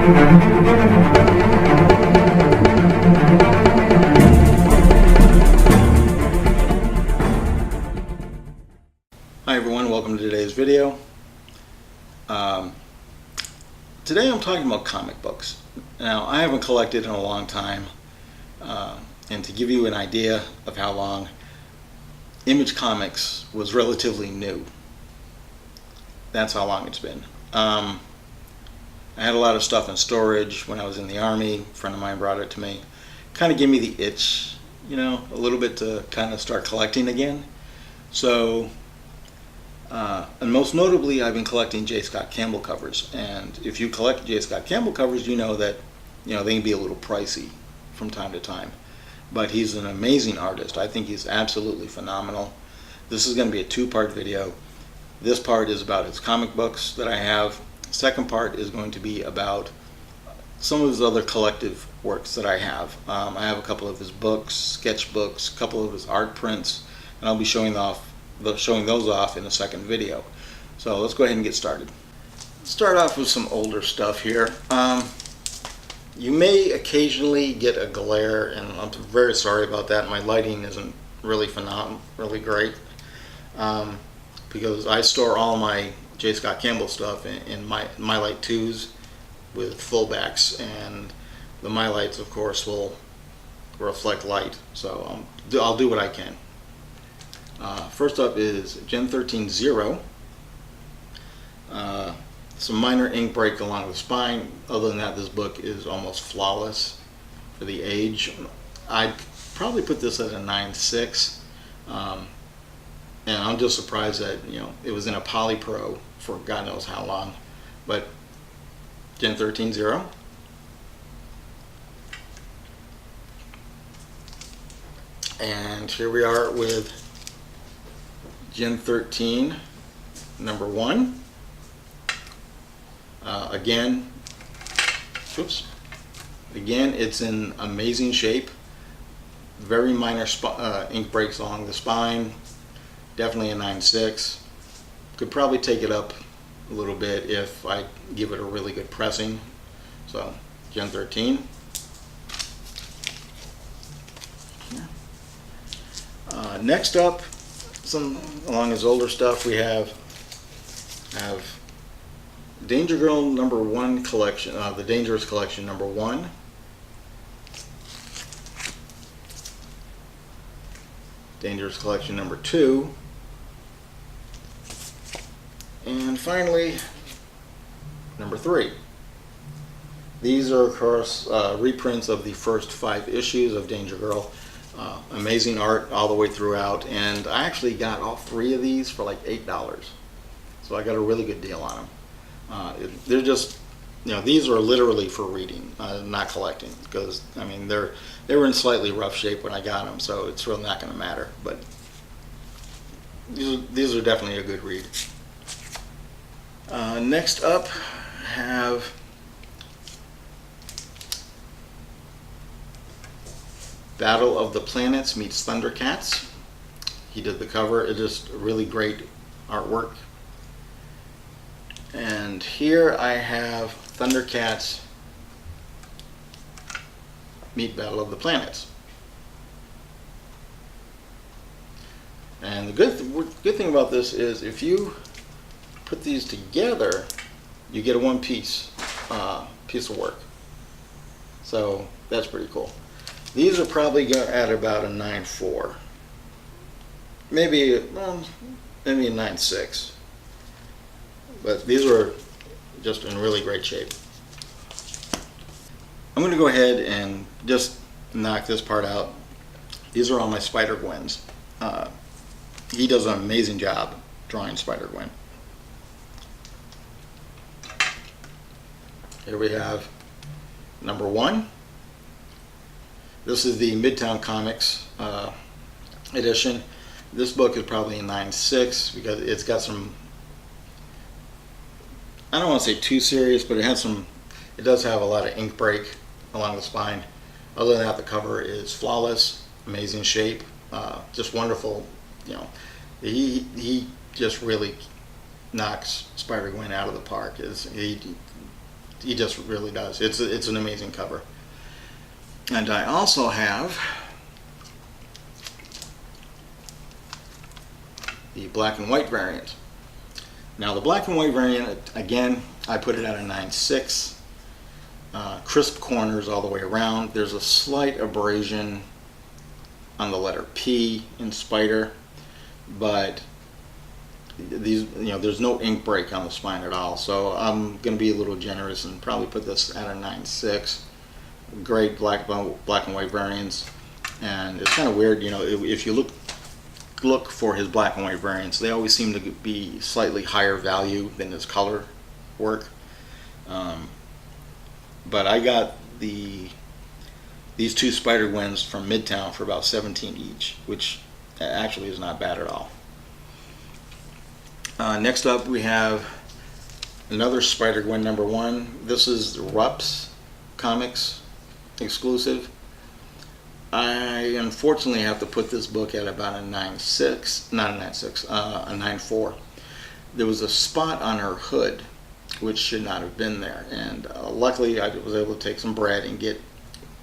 Hi everyone, welcome to today's video. Today I'm talking about comic books. Now, I haven't collected in a long time, and to give you an idea of how long, Image Comics was relatively new. That's how long it's been. I had a lot of stuff in storage when I was in the Army. A friend of mine brought it to me. Kind of gave me the itch, a little bit to kind of start collecting again. So, and most notably, I've been collecting J Scott Campbell covers. And if you collect J Scott Campbell covers, you know that they can be a little pricey from time to time. But he's an amazing artist. I think he's absolutely phenomenal. This is going to be a two-part video. This part is about his comic books that I have. The second part is going to be about some of his other collective works that I have. I have a couple of his books, sketchbooks, a couple of his art prints, and I'll be showing those off in the second video. So let's go ahead and get started. Start off with some older stuff here. You may occasionally get a glare, and I'm very sorry about that. My lighting isn't really really great, because I store all my J Scott Campbell stuff in my Light 2s with fullbacks, and the My Lights, of course, will reflect light. So I'll do what I can. First up is Gen 13 Zero. Some minor ink break along the spine. Other than that, this book is almost flawless for the age. I'd probably put this at a 9.6, and I'm just surprised that it was in a Polypro for God knows how long. But Gen 13 Zero. And here we are with Gen 13 number 1. Again, it's in amazing shape. Very minor ink breaks along the spine. Definitely a 9.6. Could probably take it up a little bit if I give it a really good pressing. So, Gen 13. Next up, along his older stuff, we have Danger Girl number 1 collection, the Dangerous Collection number 1. Dangerous Collection number 2. And finally, number 3. These are, of course, reprints of the first 5 issues of Danger Girl. Amazing art all the way throughout, and I actually got all 3 of these for like $8. So I got a really good deal on them. They're just, these are literally for reading, not collecting, because they were in slightly rough shape when I got them, so it's really not going to matter. But these are definitely a good read. Next up, have Battle of the Planets meets Thundercats. He did the cover. It is really great artwork. And here I have Thundercats meet Battle of the Planets. And the good thing about this is if you put these together, you get a one piece of work. So that's pretty cool. These are probably at about a 9.4. Maybe a 9.6. But these are just in really great shape. I'm going to go ahead and just knock this part out. These are all my Spider-Gwens. He does an amazing job drawing Spider-Gwen. Here we have number 1. This is the Midtown Comics edition. This book is probably a 9.6 because it's got some, I don't want to say too serious, but it does have a lot of ink break along the spine. Other than that, the cover is flawless, amazing shape, just wonderful. He just really knocks Spider-Gwen out of the park. He just really does. It's an amazing cover. And I also have the black and white variant. Now the black and white variant, again, I put it at a 9.6. Crisp corners all the way around. There's a slight abrasion on the letter P in Spider, but these, there's no ink break on the spine at all. So I'm going to be a little generous and probably put this at a 9.6. Great black and white variants, and it's kind of weird, if you look for his black and white variants, they always seem to be slightly higher value than his color work. But I got these two Spider-Gwens from Midtown for about $17 each, which actually is not bad at all. Next up we have another Spider-Gwen #1. This is Rups Comics exclusive. I unfortunately have to put this book at about a 9.6, not a 9.6, a 9.4. There was a spot on her hood which should not have been there, and luckily I was able to take some bread and get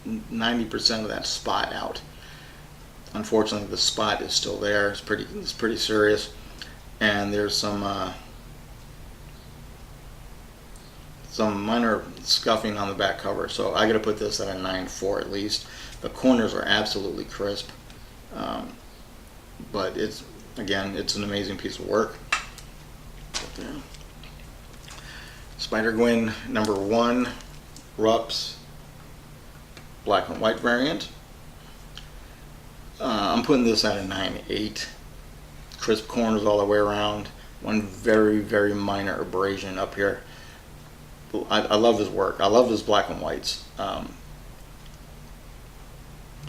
90% of that spot out. Unfortunately, the spot is still there. It's pretty serious, and there's some minor scuffing on the back cover, so I got to put this at a 9.4 at least. The corners are absolutely crisp, but it's an amazing piece of work. Spider-Gwen #1, Rups, black and white variant. I'm putting this at a 9.8. Crisp corners all the way around. One very, very minor abrasion up here. I love his work. I love his black and whites.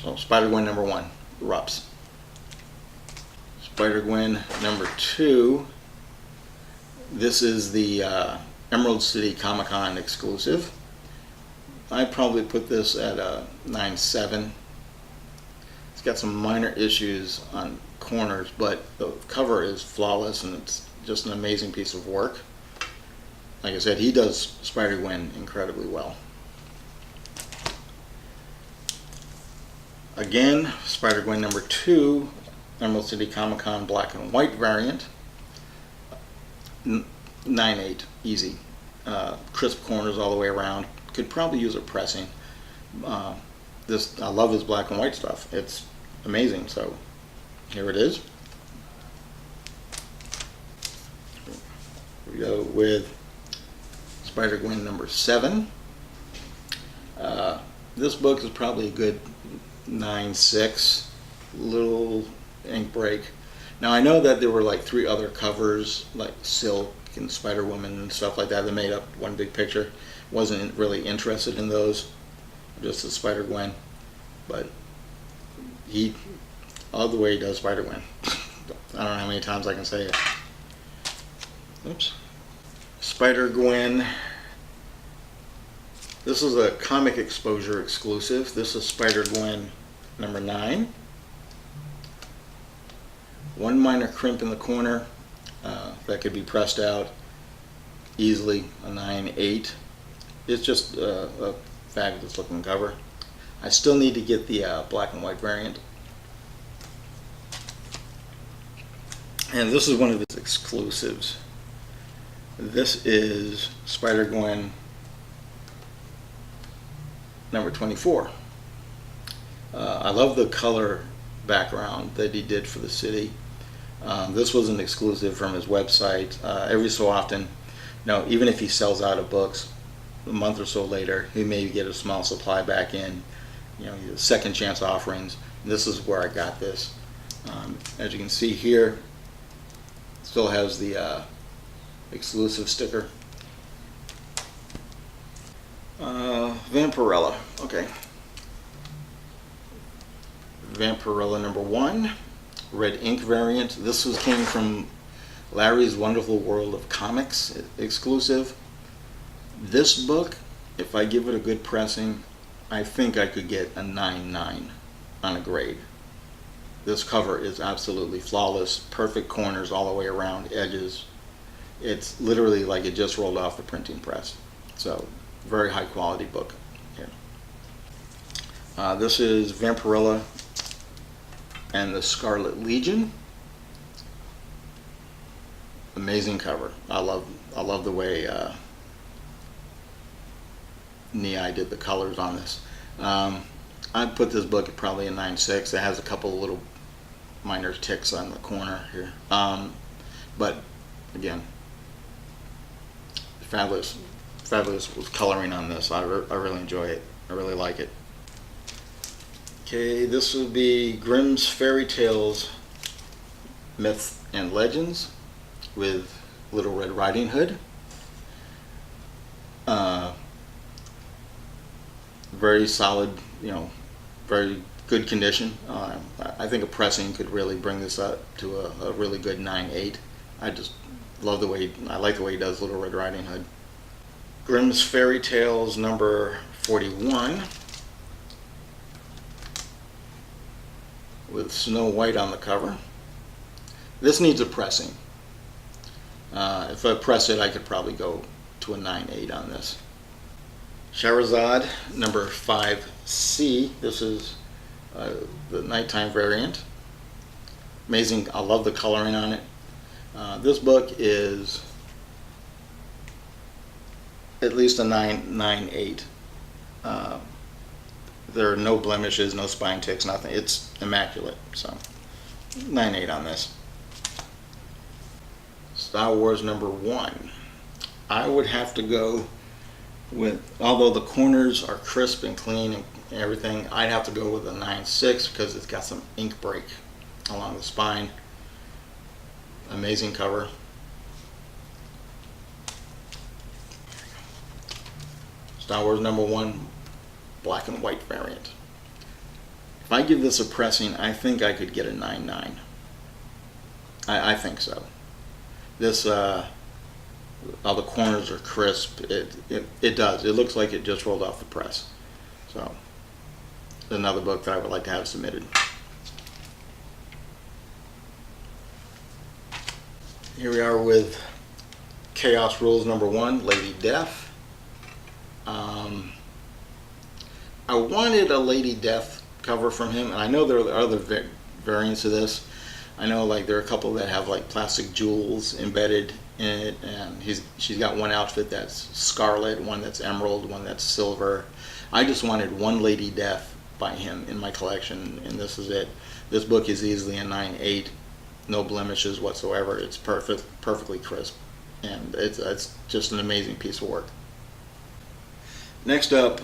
So Spider-Gwen #1, Rups. Spider-Gwen #2. This is the Emerald City Comic-Con exclusive. I'd probably put this at a 9.7. It's got some minor issues on corners, but the cover is flawless, and it's just an amazing piece of work. Like I said, he does Spider-Gwen incredibly well. Again, Spider-Gwen #2, Emerald City Comic-Con black and white variant. 9.8, easy. Crisp corners all the way around. Could probably use a pressing. I love his black and white stuff. It's amazing. So here it is. Here we go with Spider-Gwen #7. This book is probably a good 9.6. Little ink break. Now I know that there were like 3 other covers, like Silk and Spider-Woman and stuff like that, that made up one big picture. Wasn't really interested in those, just the Spider-Gwen. But he, all the way he does Spider-Gwen. I don't know how many times I can say it. Oops. Spider-Gwen. This is a Comic Exposure exclusive. This is Spider-Gwen #9. One minor crimp in the corner that could be pressed out easily, a 9.8. It's just a fabulous looking cover. I still need to get the black and white variant. And this is one of his exclusives. This is Spider-Gwen #24. I love the color background that he did for the city. This was an exclusive from his website. Every so often, even if he sells out of books, a month or so later, he may get a small supply back in, second chance offerings. And this is where I got this. As you can see here, still has the exclusive sticker. Vampirella, okay. Vampirella #1, red ink variant. This came from Larry's Wonderful World of Comics exclusive. This book, if I give it a good pressing, I think I could get a 9.9 on a grade. This cover is absolutely flawless, perfect corners all the way around, edges. It's literally like it just rolled off the printing press. So very high quality book here. This is Vampirella and the Scarlet Legion. Amazing cover. I love the way Nii did the colors on this. I'd put this book at probably a 9.6. It has a couple of little minor ticks on the corner here, but again, fabulous with coloring on this. I really enjoy it. I really like it. Okay, this would be Grimm's Fairy Tales, Myths and Legends with Little Red Riding Hood. Very solid, very good condition. I think a pressing could really bring this up to a really good 9.8. I just love the way, I like the way he does Little Red Riding Hood. Grimm's Fairy Tales number 41 with Snow White on the cover. This needs a pressing. If I press it, I could probably go to a 9.8 on this. Scheherazade number 5C. This is the nighttime variant. Amazing. I love the coloring on it. This book is at least a 9.8. There are no blemishes, no spine ticks, nothing. It's immaculate. So 9.8 on this. Star Wars number 1. I would have to go with, although the corners are crisp and clean and everything, I'd have to go with a 9.6 because it's got some ink break along the spine. Amazing cover. Star Wars number 1, black and white variant. If I give this a pressing, I think I could get a 9.9. I think so. This, all the corners are crisp. It does. It looks like it just rolled off the press. So, another book that I would like to have submitted. Here we are with Chaos Rules number 1, Lady Death. I wanted a Lady Death cover from him, and I know there are other variants of this. I know like there are a couple that have like plastic jewels embedded in it, and she's got one outfit that's scarlet, one that's emerald, one that's silver. I just wanted one Lady Death by him in my collection, and this is it. This book is easily a 9.8, no blemishes whatsoever. It's perfectly crisp, and it's just an amazing piece of work. Next up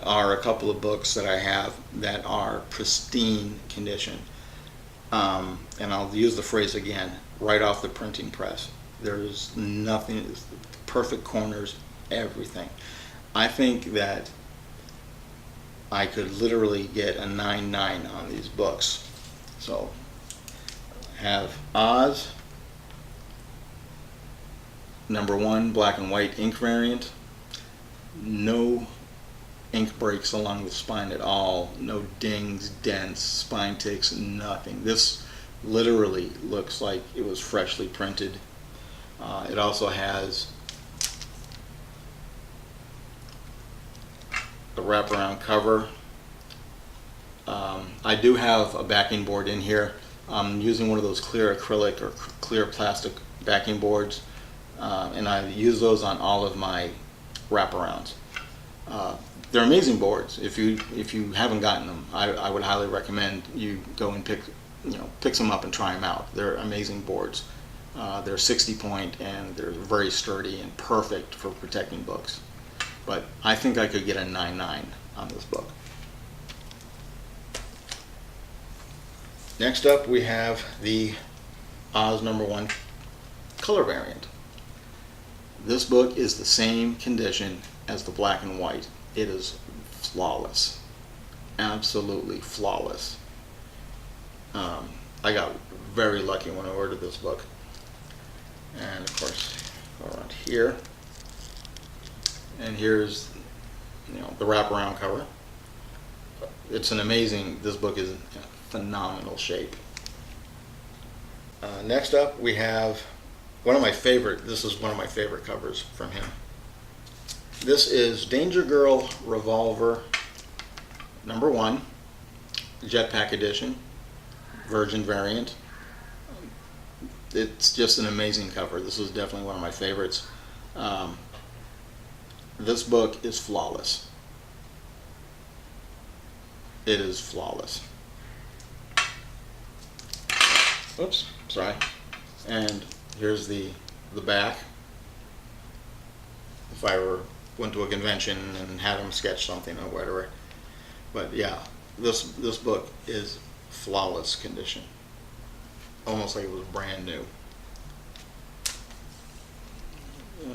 are a couple of books that I have that are pristine condition. And I'll use the phrase again, right off the printing press. There's nothing, perfect corners, everything. I think that I could literally get a 9.9 on these books. So, I have Oz, number 1, black and white ink variant. No ink breaks along the spine at all, no dings, dents, spine ticks, nothing. This literally looks like it was freshly printed. It also has a wraparound cover. I do have a backing board in here. I'm using one of those clear acrylic or clear plastic backing boards, and I use those on all of my wraparounds. They're amazing boards. If you haven't gotten them, I would highly recommend you go and pick some up and try them out. They're amazing boards. They're 60 point and they're very sturdy and perfect for protecting books. But I think I could get a 9.9 on this book. Next up we have the Oz number 1 color variant. This book is the same condition as the black and white. It is flawless, absolutely flawless. I got very lucky when I ordered this book, and of course around here, and here's the wraparound cover. It's an amazing. This book is in phenomenal shape. Next up we have one of my favorite. This is one of my favorite covers from him. This is Danger Girl Revolver #1, Jetpack Edition, Virgin variant. It's just an amazing cover. This is definitely one of my favorites. This book is flawless. It is flawless. Oops, sorry. And here's the back. If I went to a convention and had them sketch something or whatever. But yeah, this book is flawless condition. Almost like it was brand new.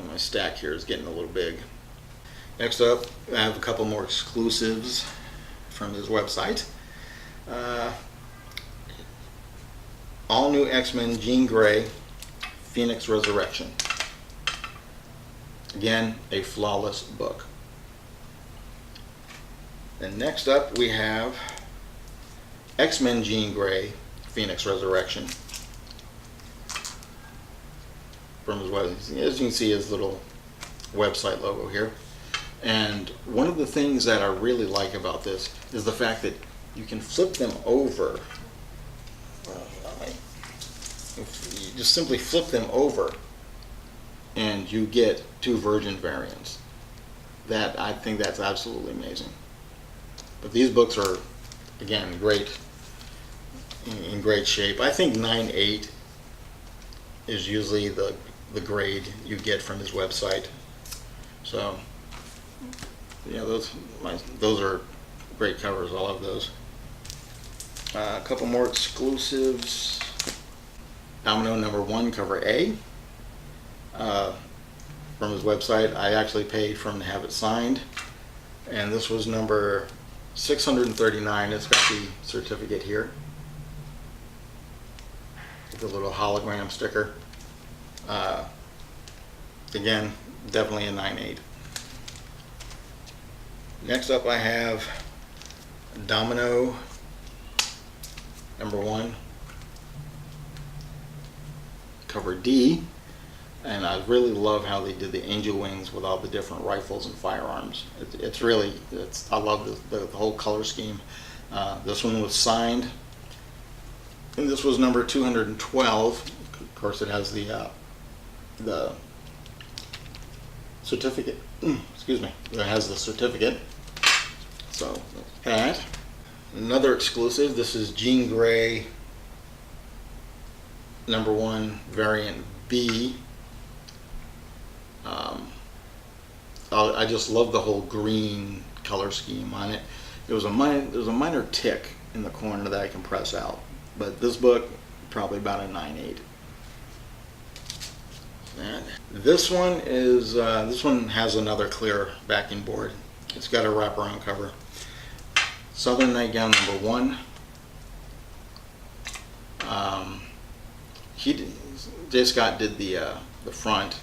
My stack here is getting a little big. Next up, I have a couple more exclusives from his website. All New X-Men Jean Grey Phoenix Resurrection. Again, a flawless book. And next up we have X-Men Jean Grey Phoenix Resurrection. From his website. As you can see, his little website logo here. And one of the things that I really like about this is the fact that you can flip them over. You just simply flip them over and you get 2 Virgin variants. That, I think that's absolutely amazing. But these books are, again, great, in great shape. I think 9.8 is usually the grade you get from his website. So, yeah, those are great covers. I love those. A couple more exclusives. Domino #1, cover A. From his website. I actually paid for him to have it signed. And this was number 639. It's got the certificate here. With the little hologram sticker. Again, definitely a 9.8. Next up I have Domino #1, cover D, and I really love how they did the angel wings with all the different rifles and firearms. I love the whole color scheme. This one was signed, and this was number 212. Of course, it has the certificate. Excuse me. It has the certificate. So that. Another exclusive. This is Jean Grey #1 variant B. I just love the whole green color scheme on it. There's a minor tick in the corner that I can press out, but this book probably about a 9.8. And this one has another clear backing board. It's got a wraparound cover. Southern Nightgown #1. J Scott did the front.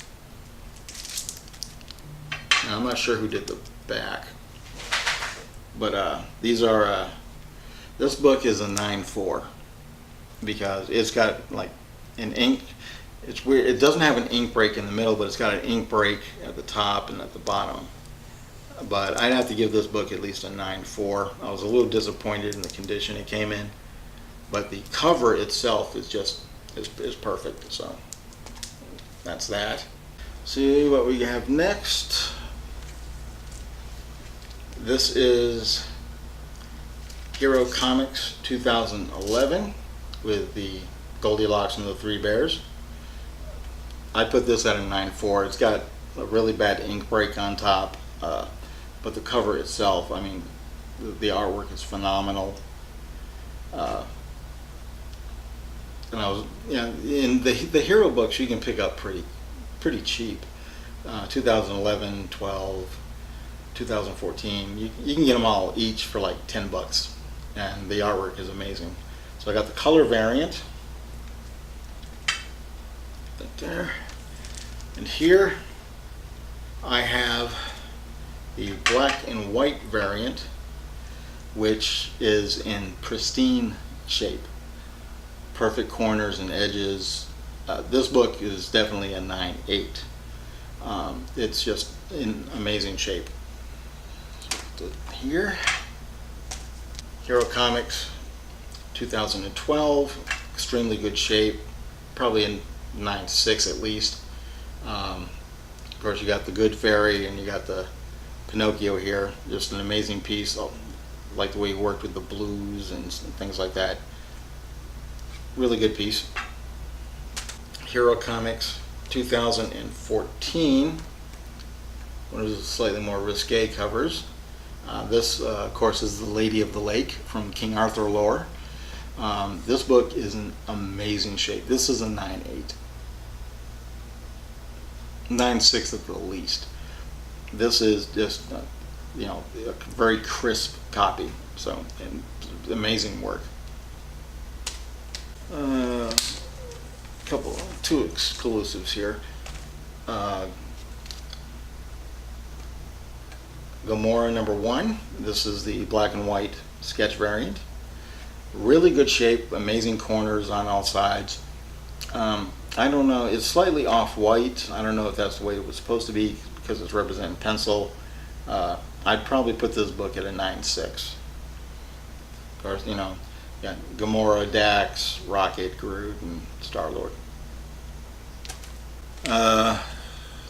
Now, I'm not sure who did the back, but this book is a 9.4 because it's got like an ink. It's weird. It doesn't have an ink break in the middle, but it's got an ink break at the top and at the bottom. But I'd have to give this book at least a 9.4. I was a little disappointed in the condition it came in, but the cover itself is perfect. So that's that. See what we have next. This is Hero Comics 2011 with the Goldilocks and the Three Bears. I put this at a 9.4. It's got a really bad ink break on top, but the cover itself, I mean, the artwork is phenomenal. And in the hero books you can pick up pretty cheap. 2011, 12, 2014. You can get them all each for like $10, and the artwork is amazing. So I got the color variant. That there. And here I have the black and white variant, which is in pristine shape. Perfect corners and edges. This book is definitely a 9.8. It's just in amazing shape. So here, Hero Comics 2012, extremely good shape, probably in 9.6 at least. Of course, you got the Good Fairy and you got the Pinocchio here. Just an amazing piece. I like the way he worked with the blues and things like that. Really good piece. Hero Comics 2014. One of the slightly more risque covers. This, of course, is The Lady of the Lake from King Arthur lore. This book is in amazing shape. This is a 9.8. 9.6 at the least. This is just, a very crisp copy. So, amazing work. Two exclusives here. Gomorrah #1. This is the black and white sketch variant. Really good shape, amazing corners on all sides. I don't know, it's slightly off-white. I don't know if that's the way it was supposed to be because it's representing pencil. I'd probably put this book at a 9.6. Of course, yeah, Gamora, Dax, Rocket, Groot, and Star-Lord.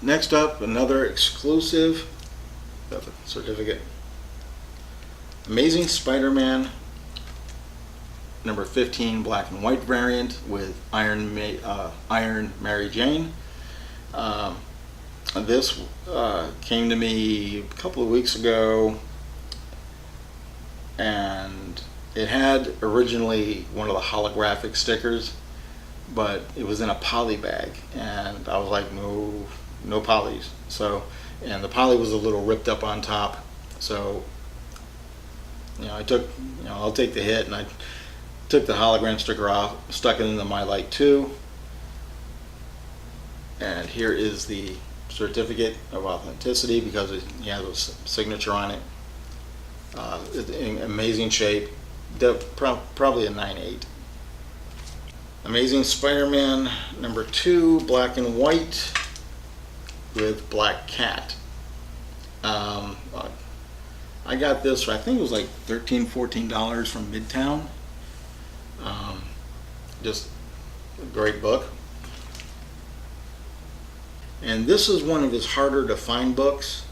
Next up, another exclusive certificate. Amazing Spider-Man #15 black and white variant with Iron Mary Jane. This came to me a couple of weeks ago, and it had originally one of the holographic stickers, but it was in a poly bag, and I was like, no polys. So, and the poly was a little ripped up on top, so I took, I'll take the hit, and I took the hologram sticker off, stuck it into my Light 2, and here is the certificate of authenticity because it has a signature on it. It's in amazing shape, probably a 9.8. Amazing Spider-Man #2 black and white with Black Cat. I got this for, I think it was like $13, $14 from Midtown. Just a great book. And this is one of his harder to find books.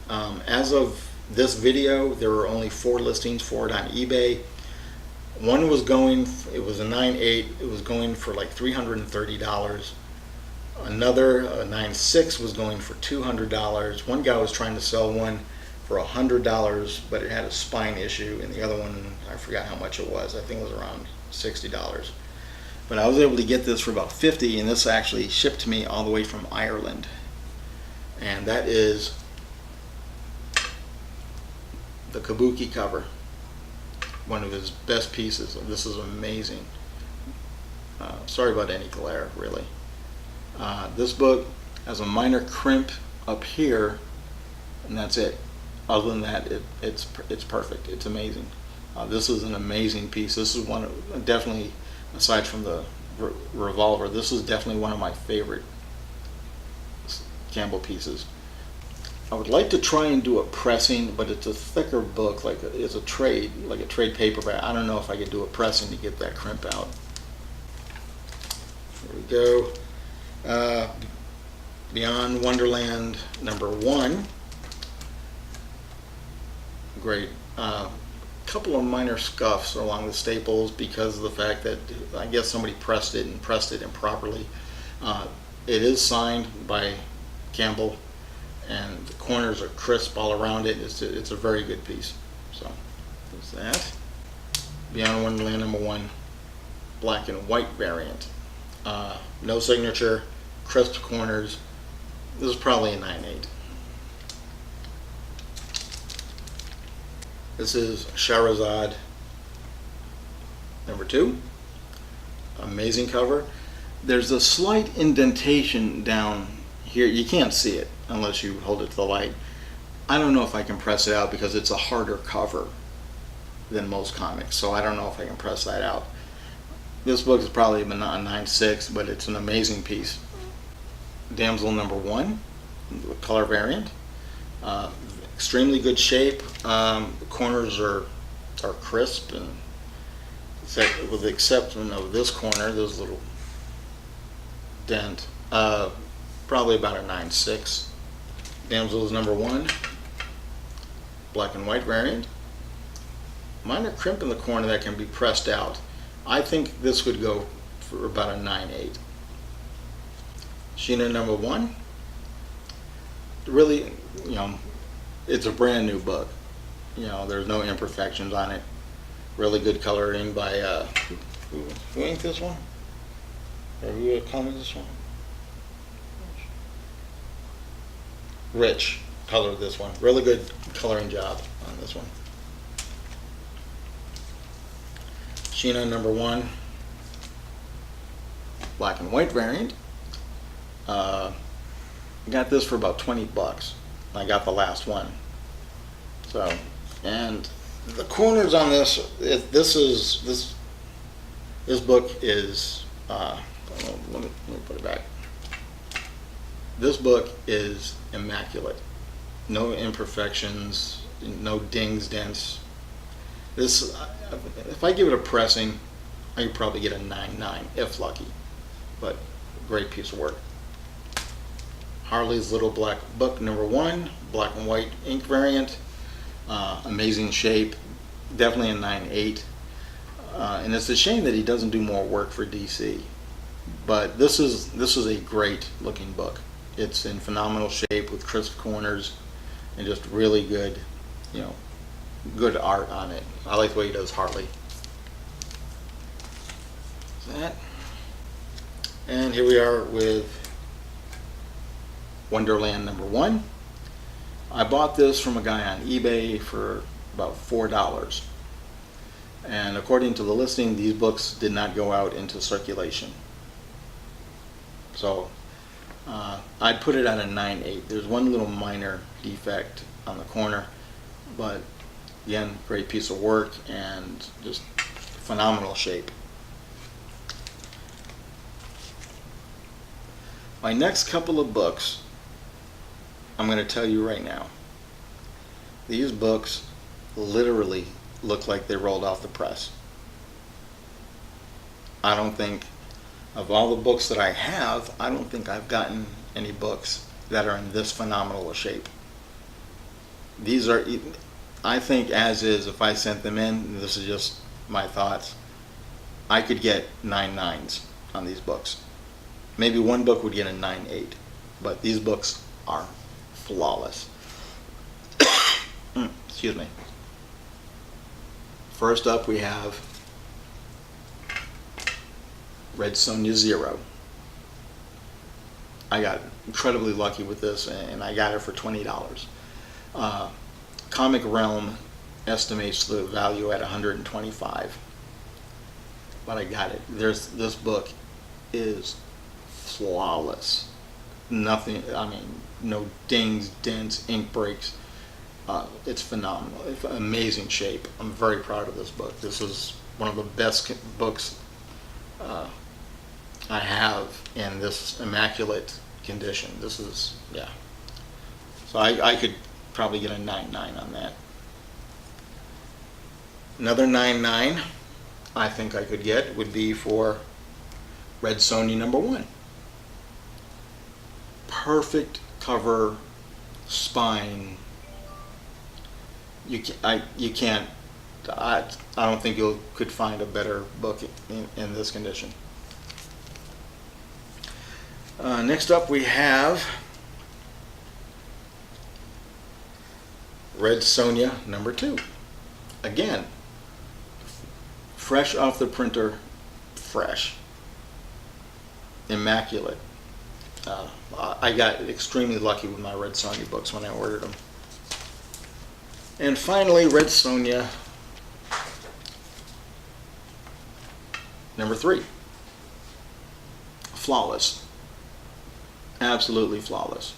As of this video, there were only 4 listings for it on eBay. One was going, it was a 9.8, it was going for like $330. Another, a 9.6, was going for $200. One guy was trying to sell one for $100, but it had a spine issue, and the other one, I forgot how much it was. I think it was around $60. But I was able to get this for about $50, and this actually shipped to me all the way from Ireland. And that is the Kabuki cover, one of his best pieces. This is amazing. Sorry about any glare, really. This book has a minor crimp up here, and that's it. Other than that, it's perfect. It's amazing. This is an amazing piece. This is one of, definitely, aside from the revolver, this is definitely one of my favorite Campbell pieces. I would like to try and do a pressing, but it's a thicker book, like it's a trade, like a trade paperback. I don't know if I could do a pressing to get that crimp out. There we go. Beyond Wonderland #1. Great. Couple of minor scuffs along the staples because of the fact that I guess somebody pressed it improperly. It is signed by Campbell, and the corners are crisp all around it. It's a very good piece. So there's that. Beyond Wonderland #1 black and white variant. No signature, crisp corners. This is probably a 9.8. This is Shahrazad #2. Amazing cover. There's a slight indentation down here. You can't see it unless you hold it to the light. I don't know if I can press it out because it's a harder cover than most comics, so I don't know if I can press that out. This book is probably a 9.6, but it's an amazing piece. Damsel number 1, the color variant. Extremely good shape. The corners are crisp, and with the exception of this corner, there's a little dent. Probably about a 9.6. Damsel is number 1, black and white variant. Minor crimp in the corner that can be pressed out. I think this would go for about a 9.8. Sheena number 1. Really, it's a brand new book. There's no imperfections on it. Really good coloring by who inked this one? Or who colored this one? Rich colored this one. Really good coloring job on this one. Sheena number 1, black and white variant. I got this for about 20 bucks. I got the last one. So, and the corners on this book is let me put it back. This book is immaculate. No imperfections, no dings, dents. This, if I give it a pressing, I could probably get a 9.9 if lucky. But great piece of work. Harley's Little Black Book number 1, black and white ink variant. Amazing shape, definitely a 9.8. And it's a shame that he doesn't do more work for DC. But this is a great looking book. It's in phenomenal shape with crisp corners and just really good, good art on it. I like the way he does Harley. That. And here we are with Wonderland number 1. I bought this from a guy on eBay for about $4. And according to the listing, these books did not go out into circulation. So I'd put it at a 9.8. There's one little minor defect on the corner, but again, great piece of work and just phenomenal shape. My next couple of books, I'm going to tell you right now, these books literally look like they rolled off the press. I don't think, of all the books that I have, I don't think I've gotten any books that are in this phenomenal a shape. These are, I think as is, if I sent them in, this is just my thoughts, I could get 9.9s on these books. Maybe one book would get a 9.8, but these books are flawless. Excuse me. First up we have Red Sonja Zero. I got incredibly lucky with this, and I got it for $20. Comic Realm estimates the value at $125, but I got it. This book is flawless. Nothing, no dings, dents, ink breaks. It's phenomenal. It's amazing shape. I'm very proud of this book. This is one of the best books I have in this immaculate condition. This is, yeah. So I could probably get a 9.9 on that. Another 9.9 I think I could get would be for Red Sonja number 1. Perfect cover, spine. I don't think you could find a better book in this condition. Next up we have Red Sonja number 2. Again, fresh off the printer, fresh, immaculate. I got extremely lucky with my Red Sonja books when I ordered them. And finally, Red Sonja number 3. Flawless. Absolutely flawless.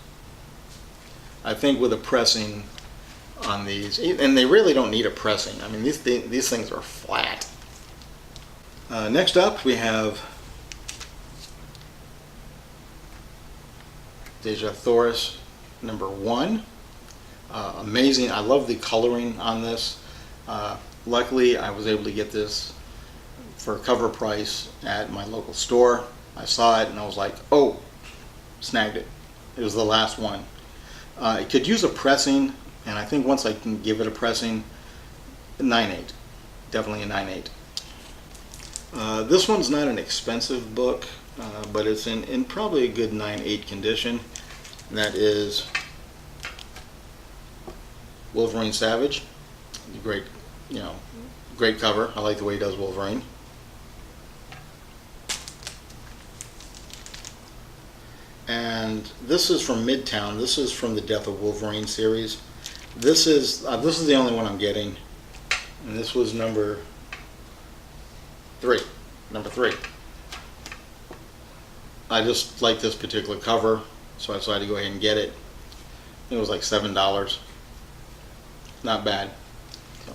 I think with a pressing on these, and they really don't need a pressing. These things are flat. Next up we have Deja number 1. Amazing. I love the coloring on this. Luckily, I was able to get this for a cover price at my local store. I saw it and I was like, oh, snagged it. It was the last one. It could use a pressing, and I think once I can give it a pressing, 9/8. Definitely a 9/8. This one's not an expensive book, but it's in probably a good 9/8 condition. And that is Wolverine Savage. Great, great cover. I like the way he does Wolverine. And this is from Midtown. This is from the Death of Wolverine series. This is the only one I'm getting, and this was number 3. Number 3. I just like this particular cover, so I decided to go ahead and get it. It was like $7. Not bad. So,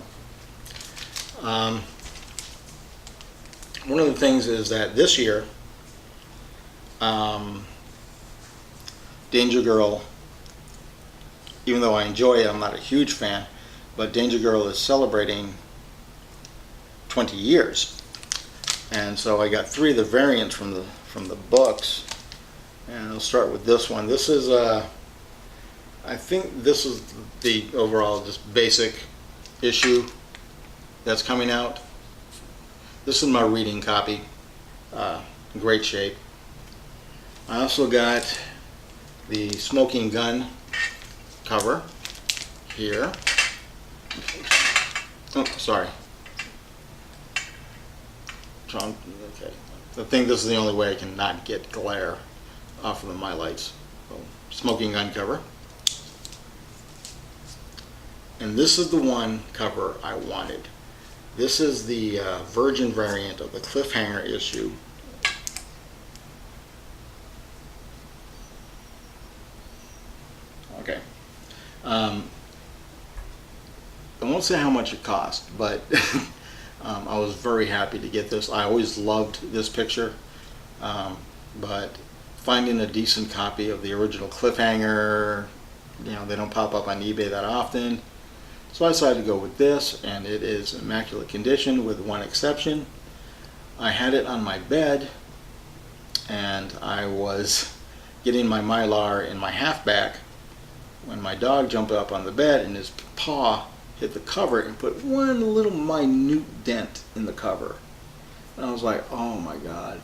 one of the things is that this year, Danger Girl, even though I enjoy it, I'm not a huge fan, but Danger Girl is celebrating 20 years. And so I got 3 of the variants from the books, and I'll start with this one. This is I think this is the overall just basic issue that's coming out. This is my reading copy. Great shape. I also got the Smoking Gun cover here. Oh, sorry. Okay. I think this is the only way I can not get glare off of my lights. So, Smoking Gun cover. And this is the one cover I wanted. This is the Virgin variant of the Cliffhanger issue. Okay. I won't say how much it cost, but I was very happy to get this. I always loved this picture, but finding a decent copy of the original Cliffhanger, they don't pop up on eBay that often. So I decided to go with this, and it is immaculate condition with one exception. I had it on my bed, and I was getting my Mylar in my halfback when my dog jumped up on the bed and his paw hit the cover and put one little minute dent in the cover. And I was like, oh my God.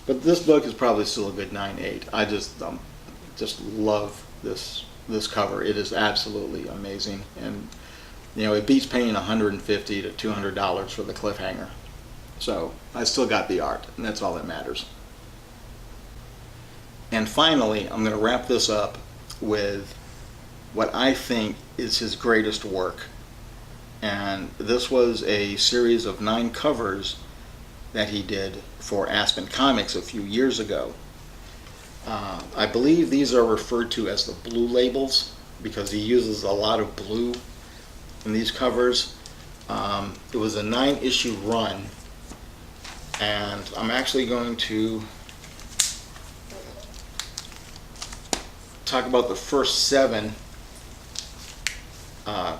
But this book is probably still a good 9/8. I just love this cover. It is absolutely amazing, and it beats paying $150 to $200 for the Cliffhanger. So I still got the art, and that's all that matters. And finally, I'm going to wrap this up with what I think is his greatest work. And this was a series of 9 covers that he did for Aspen Comics a few years ago. I believe these are referred to as the blue labels because he uses a lot of blue in these covers. It was a 9-issue run, and I'm actually going to talk about the first 7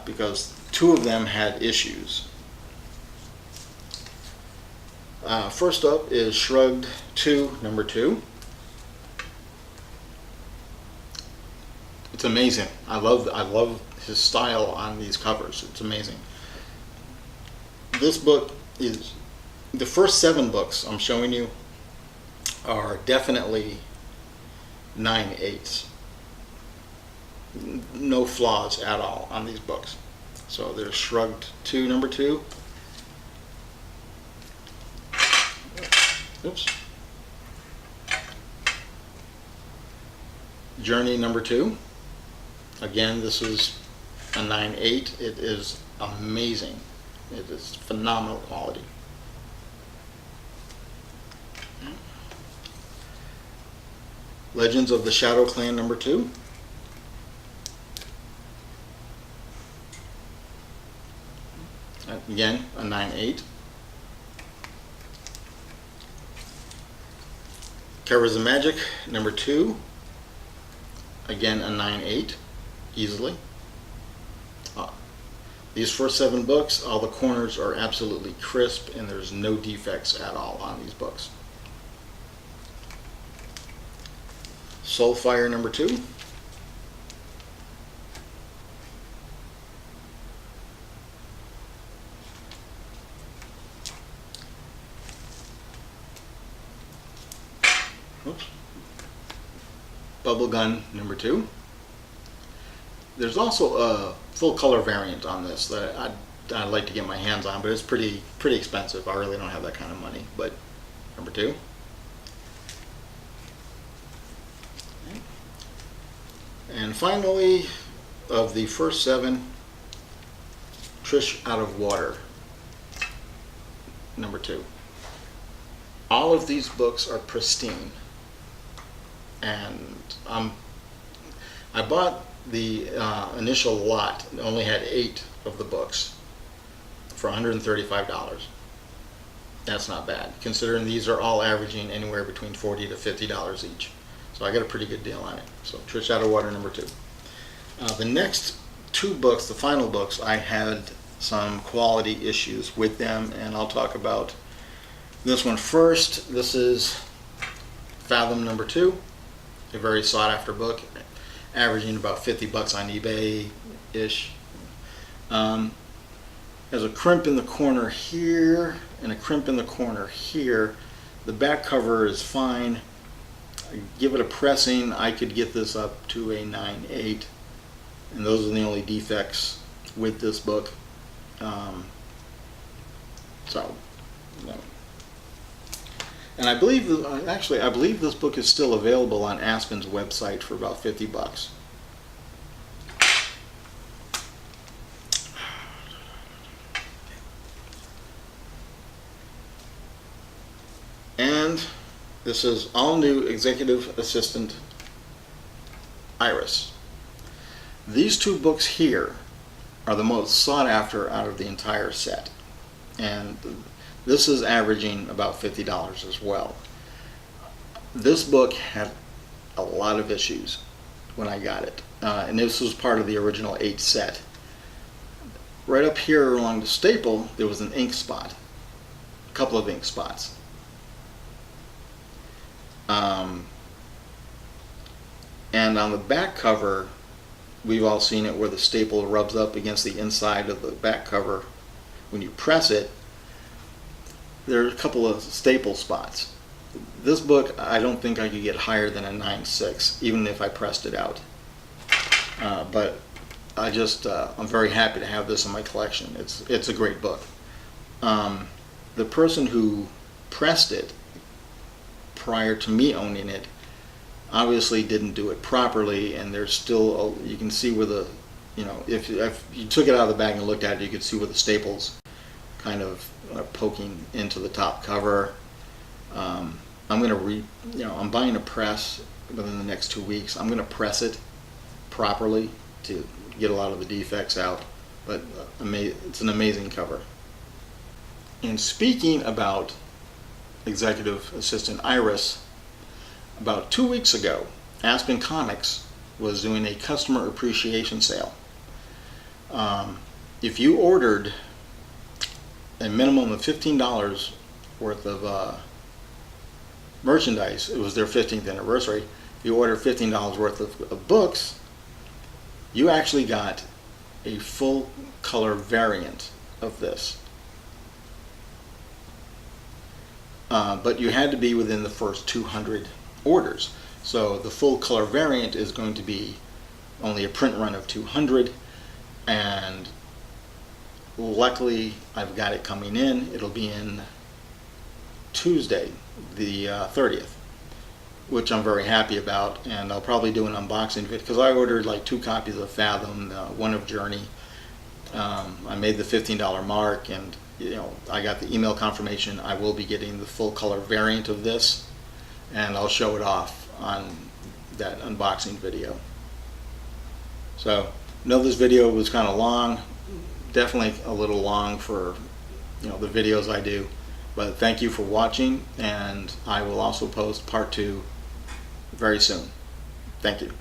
because 2 of them had issues. First up is Shrugged 2, number 2. It's amazing. I love his style on these covers. It's amazing. This book is, the first 7 books I'm showing you are definitely 9/8. No flaws at all on these books. So there's Shrugged 2, number 2. Oops. Journey number 2. Again, this is a 9/8. It is amazing. It is phenomenal quality. Legends of the Shadow Clan number 2. Again, a 9/8. Covers of Magic number 2. Again, a 9.8 easily. These first 7 books, all the corners are absolutely crisp and there's no defects at all on these books. Soulfire number 2. Oops. Bubblegum number 2. There's also a full color variant on this that I'd like to get my hands on, but it's pretty expensive. I really don't have that kind of money. But number 2. And finally, of the first 7, Trish Out of Water number 2. All of these books are pristine, and I bought the initial lot. It only had 8 of the books for $135. That's not bad, considering these are all averaging anywhere between $40 to $50 each. So I got a pretty good deal on it. So Trish Out of Water number 2. The next 2 books, the final books, I had some quality issues with them, and I'll talk about this one first. This is Fathom number 2, a very sought after book, averaging about $50 on eBay-ish. There's a crimp in the corner here and a crimp in the corner here. The back cover is fine. I give it a pressing, I could get this up to a 9.8, and those are the only defects with this book. And I believe, actually, I believe this book is still available on Aspen's website for about $50. And this is all new Executive Assistant Iris. These 2 books here are the most sought after out of the entire set, and this is averaging about $50 as well. This book had a lot of issues when I got it, and this was part of the original 8 set. Right up here along the staple, there was an ink spot, a couple of ink spots. And on the back cover, we've all seen it where the staple rubs up against the inside of the back cover. When you press it, there are a couple of staple spots. This book, I don't think I could get higher than a 9.6, even if I pressed it out. But I'm very happy to have this in my collection. It's a great book. The person who pressed it prior to me owning it obviously didn't do it properly, and there's still you can see where the, if you took it out of the bag and looked at it, you could see where the staples kind of are poking into the top cover. I'm buying a press within the next 2 weeks. I'm going to press it properly to get a lot of the defects out, but it's an amazing cover. And speaking about Executive Assistant Iris, about 2 weeks ago, Aspen Comics was doing a customer appreciation sale. If you ordered a minimum of $15 worth of merchandise, it was their 15th anniversary, if you ordered $15 worth of books, you actually got a full color variant of this. But you had to be within the first 200 orders. So the full color variant is going to be only a print run of 200, and luckily I've got it coming in. It'll be in Tuesday, the 30th, which I'm very happy about, and I'll probably do an unboxing video because I ordered like 2 copies of Fathom, 1 of Journey. I made the $15 mark, and I got the email confirmation I will be getting the full color variant of this, and I'll show it off on that unboxing video. So I know this video was kind of long, definitely a little long for the videos I do, But thank you for watching, and I will also post part 2 very soon. Thank you.